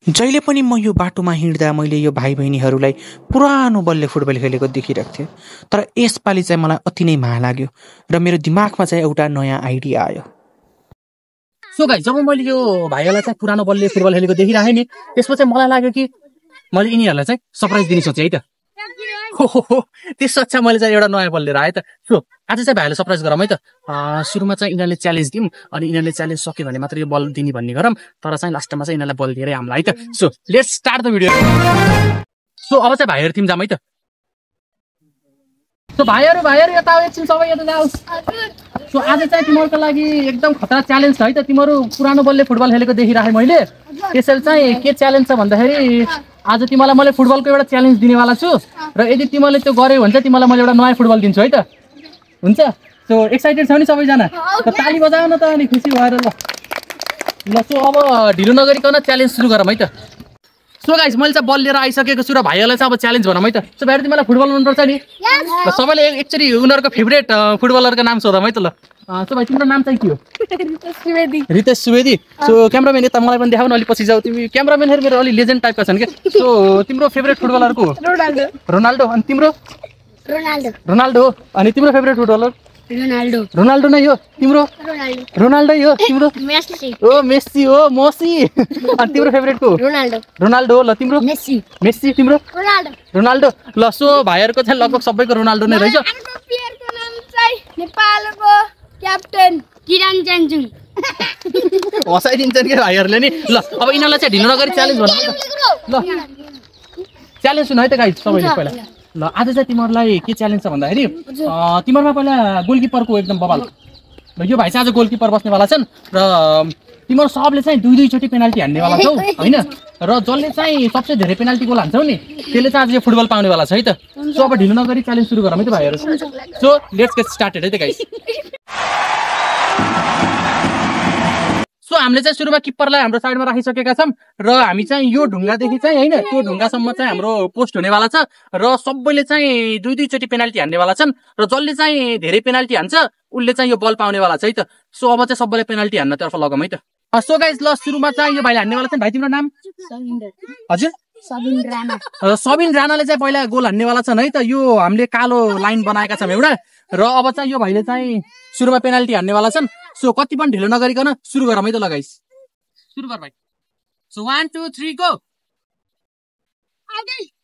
जहिले पनि म यो बाटोमा हिँड्दा मैले यो भाइ बहिनीहरूलाई पुरानो बलले फुटबल खेलेको देखिरहेको थिएँ। तर यसपालि चाहिँ मलाई अति नै माया लाग्यो र मेरो दिमागमा चाहिँ एउटा नयाँ आइडिया आयो। सो गाइस, जब मैले यो भाइहरूलाई चाहिँ पुरानो बलले फुटबल खेलेको देखिरहेँ नि, त्यसपछि मलाई लाग्यो कि मैले यिनीहरूलाई चाहिँ सरप्राइज दिने सोचेँ है त। हो त्यसो अच्छा मैले चाहिँ एउटा नयाँ बल लिएर आएँ त। सो आज चाहिँ भाइहरूलाई सरप्राइज गरौँ है त। सुरुमा चाहिँ यिनीहरूले च्यालेन्ज दिउँ, अनि यिनीहरूले च्यालेन्ज सक्यो भने मात्र यो बल दिने भन्ने गरौँ। तर चाहिँ लास्टमा चाहिँ यिनीहरूलाई बल दिएरै हामीलाई है त। So let's start the video. So अब चाहिँ भाइहरू टिम जाम है त। सो भाइहरू यता एकछिन सबै यता जाऊ। सो आज चाहिँ तिमीहरूको लागि एकदम खतरा च्यालेन्ज छ है त। तिमीहरू पुरानो बलले फुटबल खेलेको देखिराखेँ मैले। त्यसैले चाहिँ के च्यालेन्ज छ भन्दाखेरि आज तिमीलाई मैले फुटबलको एउटा च्यालेन्ज दिनेवाला छु र यदि तिमीले त्यो गर्यौ भने चाहिँ तिमीलाई मैले एउटा नयाँ फुटबल दिन्छु है त। हुन्छ? सो एक्साइटेड छौ नि सबैजना? त ताली बजाऊ न त अनि खुसी भएर ल। सो अब ढिलो नगरिकन च्यालेन्ज सुरु गरौँ है त। सो गाइस, मैले चाहिँ बल लिएर आइसकेको छु र भाइहरूलाई चाहिँ अब च्यालेन्ज भनौँ है त। सो भाइहरू तिमीलाई फुटबल मनपर्छ नि? ल सबैले एकचोटि उनीहरूको फेभरेट फुटबलरको नाम सोधौँ है त ल। सो भाइ तिम्रो नाम चाहिँ के हो? रितेश सुवेदी। सो क्यामराम्यान यता मलाई पनि देखाउ न, अलिक पछि जाऊ। तिमी क्यामराम्यानहरू मेरो अलि लेजेन्ड टाइपका छन् क्या। सो तिम्रो फेभरेट फुटबलर को हो? रोनाल्डो। अनि तिम्रो? रोनाल्डो हो। अनि तिम्रो फेभरेट फुटबलर? रोनाल्डो नै हो। तिम्रो? रोनाल्डो हो। तिम्रो? ओ मेस्सी हो, मोसी। अनि तिम्रो फेभरेट को? रोनाल्डो हो। ल तिम्रो? मेस्सी। तिम्रो? रोनाल्डो। ल सो भाइहरूको चाहिँ लगभग सबैको रोनाल्डो नै रहेछ। नेपालको क्याप्टेन किरण चेन्जुङ। हँसाइदिन्छन् क्या भाइहरूले नि। ल अब यिनीहरूलाई चाहिँ ढिलो नगरी च्यालेन्ज भनौँ है त। ल च्यालेन्ज सुन है त गाइस सबैले पहिला। ल आज चाहिँ तिमीहरूलाई के च्यालेन्ज छ भन्दाखेरि तिमीहरूमा पहिला गोलकिपरको एकदम बवाल। र यो भाइ चाहिँ आज गोलकिपर बस्नेवाला छन् र तिमीहरू सबले चाहिँ दुईचोटि पेनाल्टी हान्नेवाला छौ होइन। र जसले चाहिँ सबसे धेरै पेनाल्टी गोल हान्छौ नि त्यसले चाहिँ आज यो फुटबल पाउनेवाला छ है त। सो अब ढिलो नगरी च्यालेन्ज सुरु गरौँ है त भाइहरू। सो लेट्स गेट स्टार्टेड है त गाइस। सो हामीले चाहिँ सुरुमा किप्परलाई हाम्रो साइडमा राखिसकेका छौँ र हामी चाहिँ यो ढुङ्गादेखि चाहिँ होइन त्यो ढुङ्गासम्म चाहिँ हाम्रो पोस्ट हुनेवाला छ र सबैले चाहिँ दुईचोटि पेनाल्टी हान्नेवाला छन् र जसले चाहिँ धेरै पेनाल्टी हान्छ उसले चाहिँ यो बल पाउनेवाला छ है त। सो अब चाहिँ सबैले पेनाल्टी हान्नतर्फ लगौँ है त। सो गाइस ल सुरुमा चाहिँ यो भाइले हान्नेवाला छन्। भाइ तिम्रो नाम? हजुर सबिन राणाले चाहिँ पहिला गोल हान्नेवाला छन् है त। यो हामीले कालो लाइन बनाएका छौँ एउटा र अब चाहिँ यो भाइले चाहिँ सुरुमा पेनाल्टी हान्नेवाला छन्। सो कति पनि ढिलो नगरिकन सुरु गरौँ है त ल गाइस। सुरु गर भाइ। So 1 2 3 go.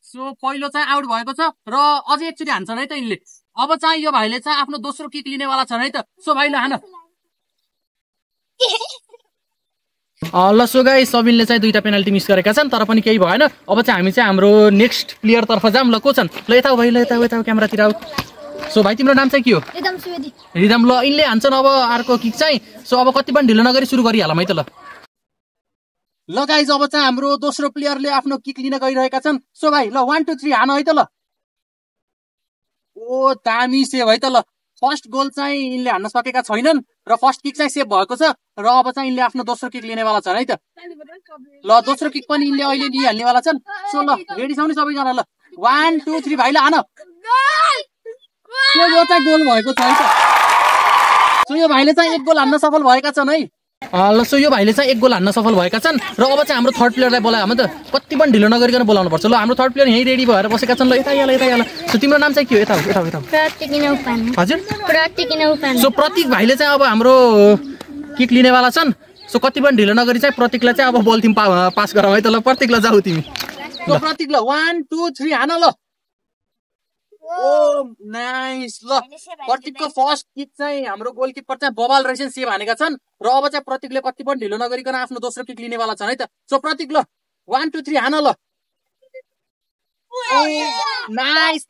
सो पहिलो चाहिँ आउट भएको छ र अझै एकचोटि हान्छन् है त यिनले। अब चाहिँ यो भाइले चाहिँ आफ्नो दोस्रो किक लिनेवाला छन् है त। सो भाइ ल हान। ल सो गाइस सबिनले चाहिँ दुईटा पेनाल्टी मिस गरेका छन् तर पनि केही भएन। अब चाहिँ हामी चाहिँ हाम्रो नेक्स्ट प्लेयर तर्फ जाऊँ। ल को छन्? ल यता भाइ, ल यता क्यामेरातिर आऊ। सो भाइ तिम्रो नाम चाहिँ के हो? रिदम। ल यिनले हान्छन् अब अर्को किक चाहिँ। सो अब कति पनि ढिलो नगरी सुरु गरिहालौँ है त ल। ल गाइस अब चाहिँ हाम्रो दोस्रो प्लेयरले आफ्नो किक लिन गइरहेका छन्। सो भाइ ल 1 2 3 हान है त ल। ओ दामी सेभ है त ल। फर्स्ट गोल चाहिँ यिनले हान्न सकेका छैनन् र फर्स्ट किक चाहिँ सेभ भएको छ र अब चाहिँ यिनले आफ्नो दोस्रो किक लिनेवाला छन् है त। ल दोस्रो किक पनि यिनले अहिले लिइहाल्नेवाला छन्। सो ल रेडी छौ नि सबैजना? ल 1 2 3 भाइ ल हान। यो चाहिँ गोल भएको छ है त। सो यो भाइले चाहिँ एक गोल हान्न सफल भएका छन् है। ल सो यो भाइले चाहिँ एक गोल हान्न सफल भएका छन् र अब चाहिँ हाम्रो थर्ड प्लेयरलाई बोलायो त। कति पनि ढिलो नगरिकन बोलाउनु पर्छ। ल हाम्रो थर्ड प्लेयर यहीँ रेडी भएर बसेका छन्। ल यता यहाँ। सो तिम्रो नाम चाहिँ के हो? यता हजुर सो प्रतीक भाइले चाहिँ अब हाम्रो किक लिनेवाला छन्। सो कति पनि ढिलो नगरी चाहिँ प्रतीकलाई चाहिँ अब बल तिमी पास गराऊ है त। ल प्रतीक ल जाऊ तिमी। ल प्रतीक ल 1 2 3 हान ल। ओ नाइस। ल प्रतीकको फर्स्ट किक चाहिँ हाम्रो गोलकिपर चाहिँ बबाल रहेछ सेभ हानेका छन् र अब चाहिँ प्रतीकले कति पनि ढिलो नगरिकन आफ्नो दोस्रो किक लिनेवाला छन् है त। सो प्रतीक ल 1 2 3 हान ल। नाइस।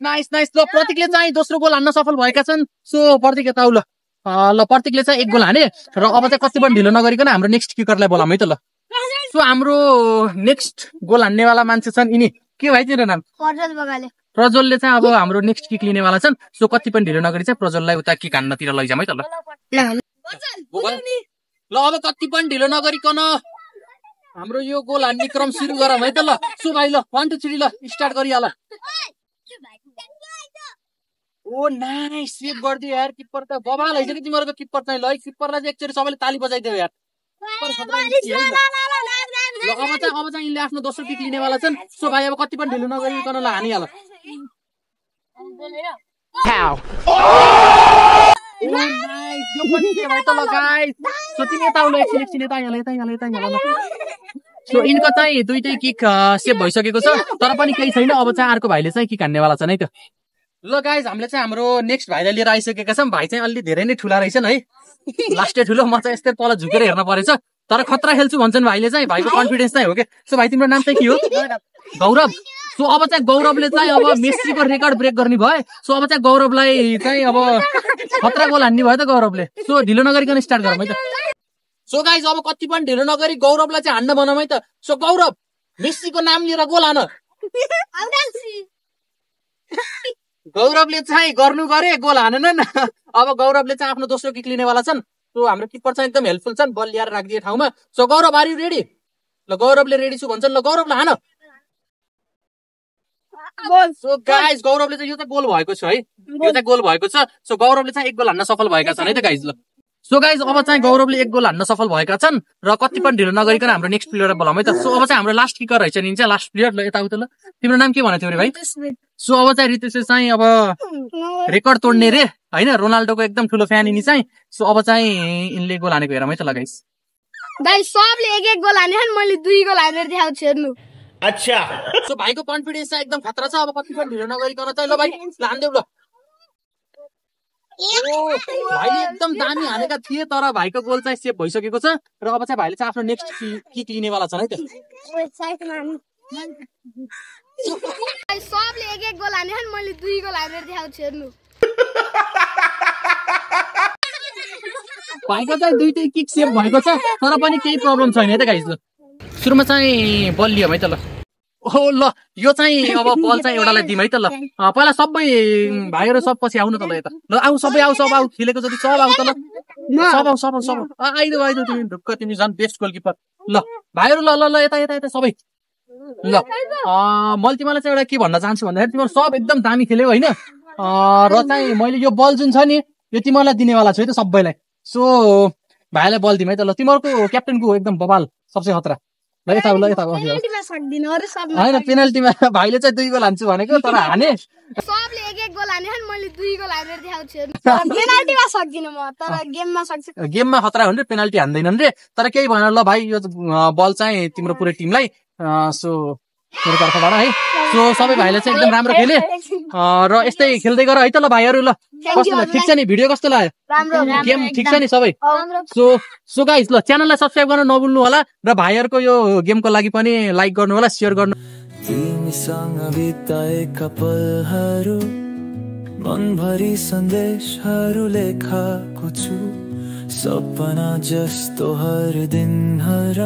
ल प्रतीकले चाहिँ दोस्रो गोल हान्न सफल भएका छन्। सो प्रतीक यता ल। ल प्रतीकले चाहिँ एक गोल हाने र अब चाहिँ कति पनि ढिलो नगरिकन हाम्रो नेक्स्ट किकरलाई बोलाऊँ है त ल। सो हाम्रो नेक्स्ट गोल हान्नेवाला मान्छे छन् यिनी। के भाइ तिम्रो नाम? प्रज्वलले चाहिँ अब हाम्रो नेक्स्ट किक लिनेवाला छन्। सो कति पनि ढिलो नगरी चाहिँ प्रज्वललाई उता किक हान्नतिर लैजाउँ है त ल। ल अब कति पनि ढिलो नगरिकन हाम्रो यो गोल हान्ने क्रम सुरु गरौँ है त ल। सो भाइ ल 1 2 3 ल स्टार्ट गरिहाल। ओ नाइस सेभ गरिदियो यार। किप्पर त बबाल है कि तिमीहरूको किप्पर चाहिँ। ल किप्परलाई चाहिँ एकचोटि सबैले ताली बजाइदियो यार। अब चाहिँ यिनले आफ्नो दोस्रो किक लिनेवाला छन्। सो भाइ अब कति पनि ढिलो नगरिकन ल हानिहाल। यो पनि के भयो त ल गाइस। सो तिमी यता आउनु एकछिन यता यहाँ। सो यिनको चाहिँ दुईटै किक सेभ भइसकेको छ तर पनि केही छैन। अब चाहिँ अर्को भाइले चाहिँ किक हान्नेवाला छन् है त। ल गाइस हामीले चाहिँ हाम्रो नेक्स्ट भाइलाई लिएर आइसकेका छौँ। भाइ चाहिँ अलि धेरै नै ठुला रहेछन् है। लास्टै ठुलो, म चाहिँ यस्तै तल झुकेर हेर्न परेछ तर खतरा खेल्छु भन्छन् भाइले चाहिँ। भाइको कन्फिडेन्स चाहिँ हो के। सो भाइ तिम्रो नाम चाहिँ के हो? गौरव। सो अब चाहिँ गौरवले चाहिँ अब मेस्सीको रेकर्ड ब्रेक गर्ने भयो। सो अब चाहिँ गौरवलाई चाहिँ अब खतरा गोल हान्ने भयो त गौरवले। सो ढिलो नगरिकन स्टार्ट गरौँ है त। सो गाइस अब कति पनि ढिलो नगरी गौरवलाई चाहिँ हान्न बनाऊँ है त। सो गौरव मेस्सीको नाम लिएर गोल हान। गौरवले चाहिँ गर्नु गरे, गोल हानेनन्। अब गौरवले चाहिँ आफ्नो दोस्रो किक लिनेवाला छन्। सो हाम्रो किपर चाहिँ एकदम हेल्पफुल छन्, बल ल्याएर राखिदिए ठाउँमा। So Gaurav are you ready? ल गौरवले रेडी छु भन्छन्। ल गौरवले हान। सो गाइस गौरवले चाहिँ यो चाहिँ गोल भएको छ है। यो चाहिँ गोल भएको छ। सो गौरवले चाहिँ एक गोल हान्न सफल भएका छन् है त गाइस। ल सो गाइस अब चाहिँ गौरवले एक गोल हान्न सफल भएका छन् र कति पनि ढिलो नगरिकन हाम्रो नेक्स्ट प्लेयर बोलाउँ है त। सो अब चाहिँ हाम्रो लास्ट किकर रहेछ नि चाहिँ लास्ट प्लेयर। ल यताउता ल तिम्रो नाम के भनेको थियो रे भाइ? सो अब चाहिँ रितेशले चाहिँ अब रेकर्ड तोड्ने रे होइन, रोनाल्डोको एकदम ठुलो फ्यान यिनी चाहिँ। सो अब चाहिँ यिनले गोल हानेको हेरौँ है त ल गाइस। भाइ सबले एक गोल हाने छन्, मैले 2 गोल हानेर देखाउँछु हेर्नु। अच्छा। सो भाइको कन्फिडेन्स चाहिँ एकदम खतरा छ। अब कति पनि ढिलो नगरिकन चाहिँ ल भाइ हान्देऊ ल। भाइले एकदम दामी हानेका थिए तर भाइको गोल चाहिँ सेभ भइसकेको छ र अब चाहिँ भाइले चाहिँ आफ्नो नेक्स्ट किक लिनेवाला छन् है त। सबले एक गोल हाने छन्, मैले 2 गोल हानेर देखाउँछु हेर्नु। भाइको चाहिँ दुईटै किक सेभ भएको छ तर पनि केही प्रब्लम छैन है त गाइस। सुरुमा चाहिँ बल लियौँ है त ल। ओ ल यो चाहिँ अब बल चाहिँ एउटालाई दिउँ है त ल। पहिला सबै भाइहरू सब पछि आउनु त ल यता। ल आऊ सबै आऊ, सब आऊ, खेलेको जति सब आऊ त ल। सब आइदेऊ तिमी ढुक्क, तिमी झन् बेस्ट गोलकिपर। ल भाइहरू ल ल ल यता सबै। ल मैले तिमीलाई चाहिँ एउटा के भन्न चाहन्छु भन्दाखेरि तिमीहरू सब एकदम दामी खेल्यौ होइन। र चाहिँ मैले यो बल जुन छ नि यो तिमीहरूलाई दिनेवाला छु है त सबैलाई। सो भाइलाई बल दिउँ है त ल। तिमीहरूको क्याप्टेनको एकदम बबाल सबसे खतरा। ल यता होइन पेनाल्टीमा भाइले चाहिँ 2 गोल हान्छु भनेको तर हाने। सबले एक गोल हाने छन्, मैले 2 गोल हानेर देखाउँछु हेर्नु। पेनाल्टीमा सक्दिन म तर गेममा सक्छु। गेममा खतरा हुन् रे, पेनाल्टी हान्दैनन् रे। तर केही भएन ल भाइ, यो बल चाहिँ तिम्रो पुरै टिमलाई। सो मेरो तर्फबाट है। सो सबै भाइले चाहिँ एकदम राम्रो खेले र यस्तै खेल्दै गर है त ल भाइहरू। ल कस्तो ठिक छ नि? भिडियो कस्तो लाग्यो? गेम ठिक छ नि सबै? सो गाइस ल च्यानललाई सब्स्क्राइब गर्न नभुल्नु होला र भाइहरूको यो गेमको लागि पनि लाइक गर्नु होला, सेयर गर्नु। तिमीसँग बिताएका पलहरू मनभरि सन्देशहरू लेखाएको छु, सपना जस्तो हर दिन हर